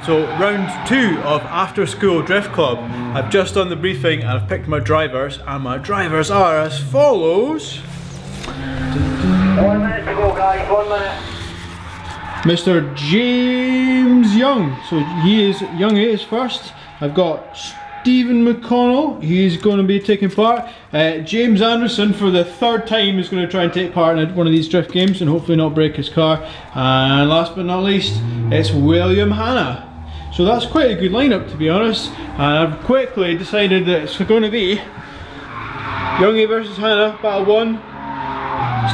So round 2 of After School Drift Club. I've just done the briefing and I've picked my drivers, and my drivers are as follows. 1 minute to go, guys, 1 minute. Mr. James Young, so Youngy is first. I've got Steven McConnell, he's going to be taking part. James Anderson, for the 3rd time, is going to try and take part in one of these drift games and hopefully not break his car. And last but not least, it's William Hanna. So that's quite a good lineup, to be honest. And I've quickly decided that it's going to be Youngy versus Hanna, battle 1.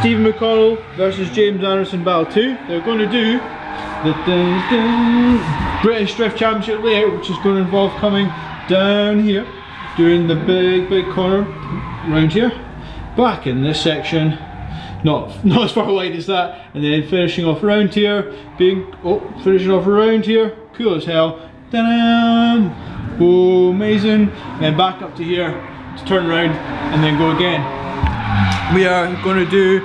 Steven McConnell versus James Anderson, battle 2. They're going to do the British Drift Championship layout, which is going to involve coming down here, doing the big corner round here, back in this section, not as far wide as that, and then finishing off around here, finishing off around here, cool as hell, ta-da! Oh, amazing, and then back up to here to turn around and then go again. We are going to do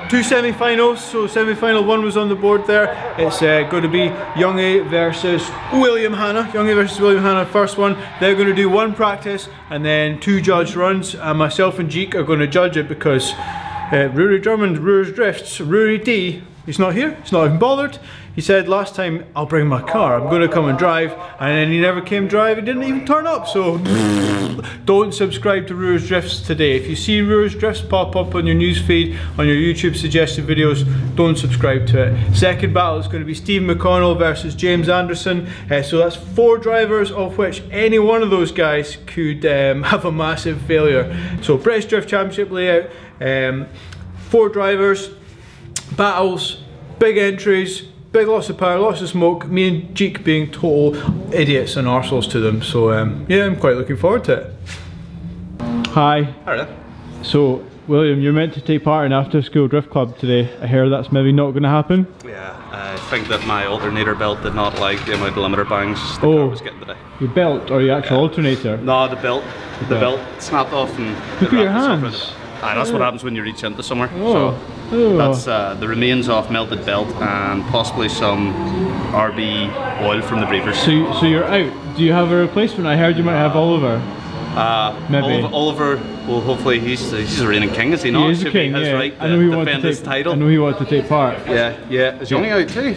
2 semi-finals, so semi-final 1 was on the board there. It's going to be Youngy versus William Hanna. Youngy versus William Hanna, first one. They're going to do 1 practice and then 2 judged runs, and myself and Jeek are going to judge it because Rory Drummond, Rory's Drifts, Rory D, he's not here, he's not even bothered. He said last time, I'll bring my car, I'm going to come and drive, and then he never came drive, he didn't even turn up, so don't subscribe to Rory's Drifts today. If you see Rory's Drifts pop up on your newsfeed, on your YouTube suggested videos, don't subscribe to it. Second battle is going to be Steven McConnell versus James Anderson, so that's 4 drivers, of which any one of those guys could have a massive failure. So British Drift Championship layout, 4 drivers, battles, big entries, big lots of power, lots of smoke, me and Jeek being total idiots and arseholes to them, so yeah, I'm quite looking forward to it. Hi. Hi there. So William, you're meant to take part in After School Drift Club today. I hear that's maybe not going to happen. Yeah, I think that my alternator belt did not like the amount of limiter bangs the car was getting today. Your belt or your actual alternator? No, the belt. The belt snapped off and look at your hands. That's what happens when you reach into somewhere. So that's the remains of melted belt and possibly some RB oil from the breeders. So you're out. Do you have a replacement? I heard you might have Oliver. Maybe. Oliver, well, hopefully he's a reigning king, is he not? He is a king, he has yeah. right to defend his title. I know he wanted to take part. Yeah. Is Youngy out too?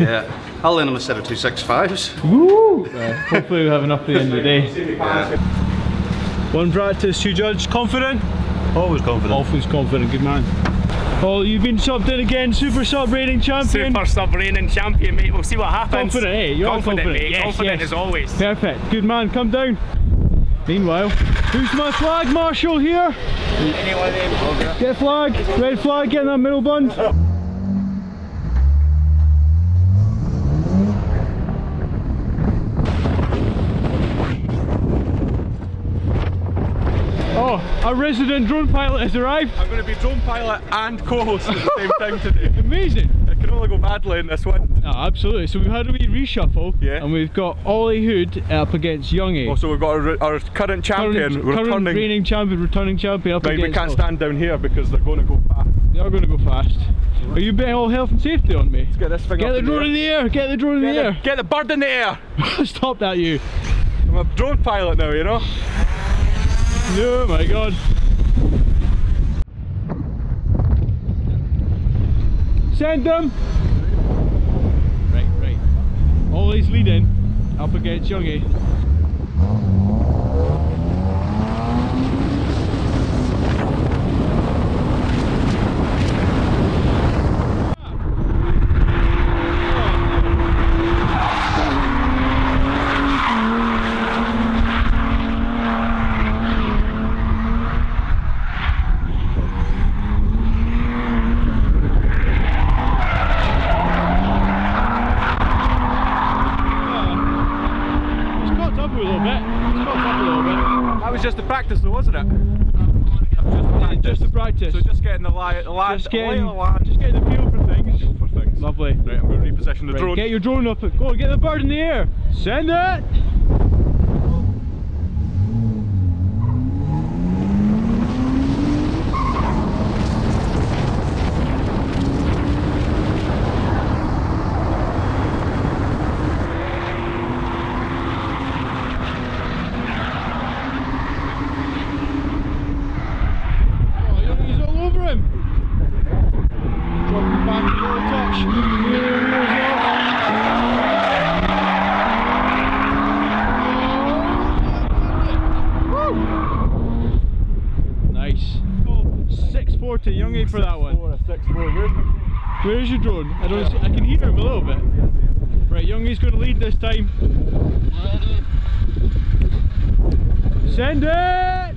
Yeah. I'll lend him a set of 265s. Woo! Hopefully we'll have enough at the end of the day. Yeah. 1 practice, 2 judge. Confident? Always confident. Always confident, good man. Oh, you've been subbed in again, super sub reigning champion. Super sub reigning champion, mate. We'll see what happens. Confident, eh? You're confident, mate. Yes, confident as always. Perfect, good man, come down. Meanwhile, who's my flag marshal here? Anyone in? Get a flag, red flag, get in that middle bund. Oh, a resident drone pilot has arrived. I'm going to be drone pilot and co-host at the same time today. Amazing. It can only go badly in this one. Oh, absolutely. So we've had a wee reshuffle, yeah, and we've got Ollie Hood up against Youngy. Oh, so we've got our current champion, current reigning champion, returning champion up against. We can't stand down here because they're going to go fast. They are going to go fast. Are you betting all health and safety on me? Let's get this thing Get the drone in the air! Get the drone in the air! Get the bird in the air! Stop that, you! I'm a drone pilot now, you know? Oh my god. Send them! Right. Ollie's leading up against Youngy. That was just the practice though, wasn't it? Just the practice. So just getting the land, just getting the feel for things. Lovely. Right, I'm going to reposition the drone. Get your drone up. Go, get the bird in the air. Send it! 6-4 to Youngy for that one. 6-4. Where's your drone? I don't see, I can hear him a little bit. Right, Youngy's going to lead this time. Ready? Send it!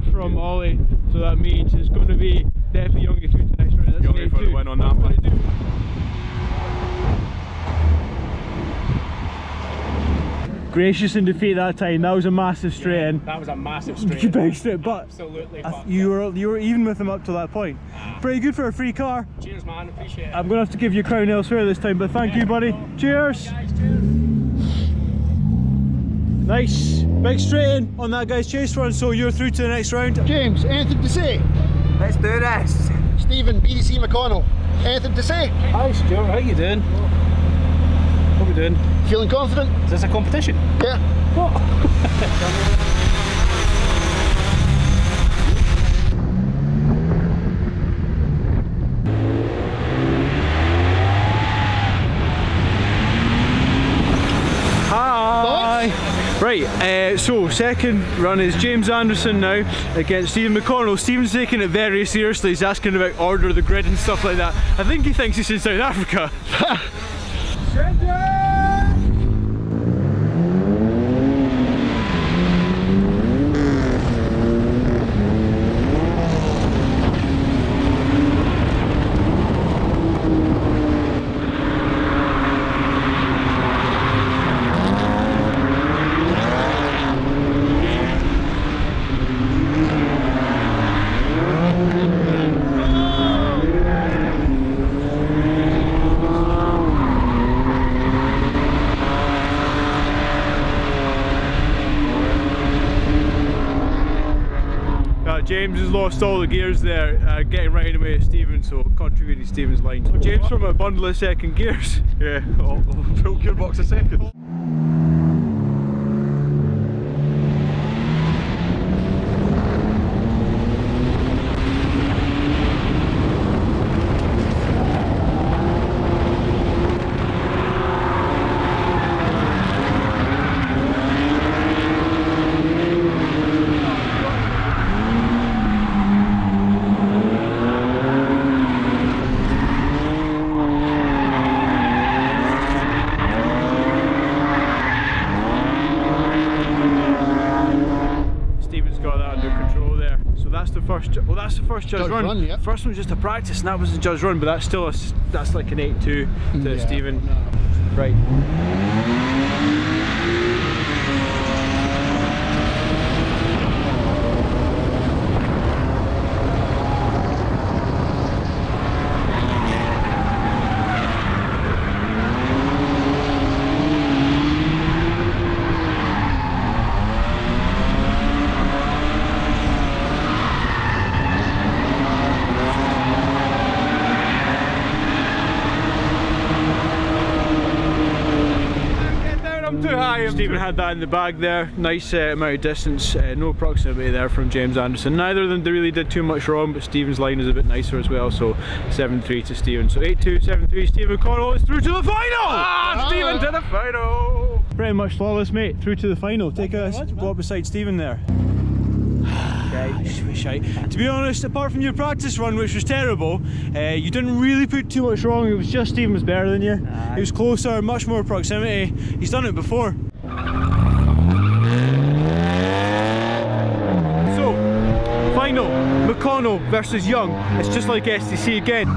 From Ollie, so that means it's going to be definitely Youngy through to the next round. That's Youngy for the win on that one. Gracious in defeat that time. That was a massive straight in. That was a massive straight. Big straight, but absolutely. You were even with him up to that point. Pretty good for a free car. Cheers, man. Appreciate it. I'm going to have to give you a crown elsewhere this time, but thank you, buddy. Cheers. Guys, cheers. Nice. Big straight in on that guy's chase run, so you're through to the next round. James, anything to say? Let's do this. Steven, BDC McConnell, anything to say? Hi, Stuart. How you doing? What are we doing? Feeling confident? Is this a competition? Yeah. What? Right, so second run is James Anderson now against Steven McConnell. Steven's taking it very seriously. He's asking about order of the grid and stuff like that. I think he thinks he's in South Africa. James has lost all the gears there, getting right away at Steven, so contributing Steven's line. So James from a bundle of second gears. Yeah, full gearbox a second. Well, that's the first judge run. Yeah. First one was just a practice, and that was the judge run, but that's still that's like an 8-2 to yeah. Steven. Right. Steven had that in the bag there, nice amount of distance, no proximity there from James Anderson. Neither of them really did too much wrong, but Steven's line is a bit nicer as well, so 7-3 to Steven. So 8-2, 7-3, Steven McConnell is through to the final! Steven to the final! Pretty much flawless, mate, through to the final. Take a go up beside Steven there. To be honest, apart from your practice run, which was terrible, you didn't really put too much wrong. It was just Steven was better than you. He was closer, much more proximity. He's done it before. So, final, McConnell versus Young. It's just like SDC again.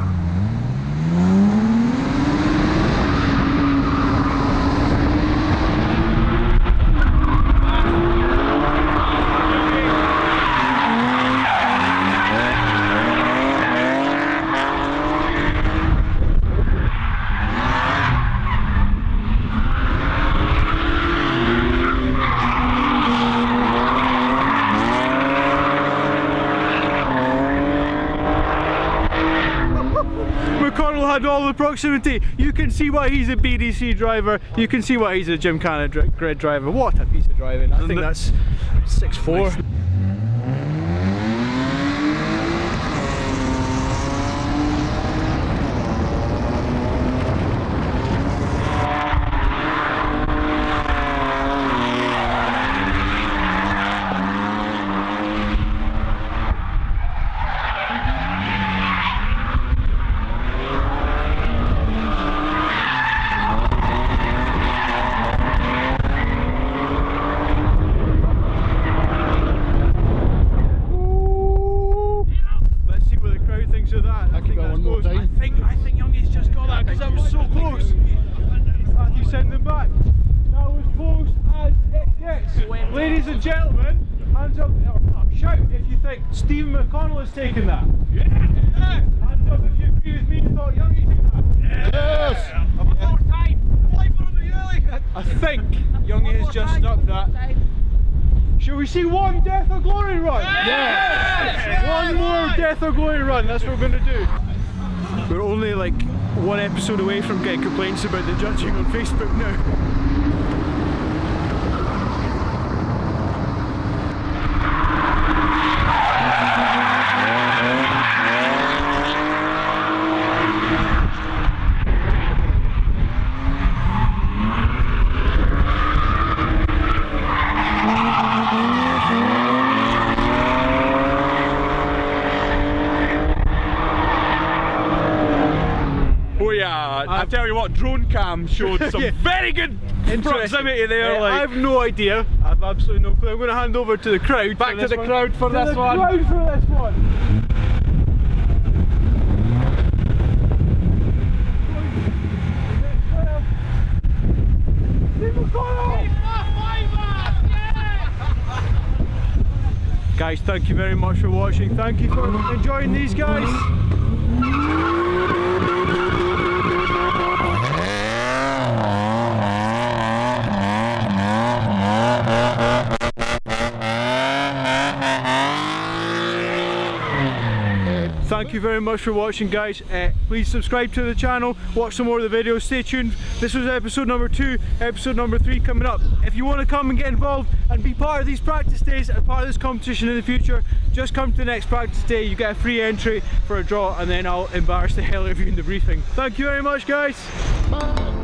McConnell had all the proximity. You can see why he's a BDC driver. You can see why he's a Gymkhana grid driver. What a piece of driving. I think that's 6'4". I think Youngy's just got that because that was so close. Matthew, send them back. That was close as it gets. Ladies and gentlemen, hands up, or shout if you think Steven McConnell has taken that. Yeah. Hands up if you agree with me and thought Youngy took that. Yes. More time. I think Youngy has just snuck that. Shall we see one Death or Glory run? Yes! One more Death or Glory run, that's what we're going to do. We're only like one episode away from getting complaints about the judging on Facebook now. I tell you what, drone cam showed some very good proximity there. I have no idea. I have absolutely no clue. I'm going to hand over to the crowd. Back to the crowd for this one. Crowd for this one. Guys, thank you very much for watching. Thank you for enjoying these guys. Thank you very much for watching, guys. Please subscribe to the channel, watch some more of the videos, stay tuned. This was episode number 2, episode number 3 coming up. If you want to come and get involved and be part of these practice days and part of this competition in the future, just come to the next practice day. You get a free entry for a draw and then I'll embarrass the hell out of you in the briefing. Thank you very much, guys. Bye.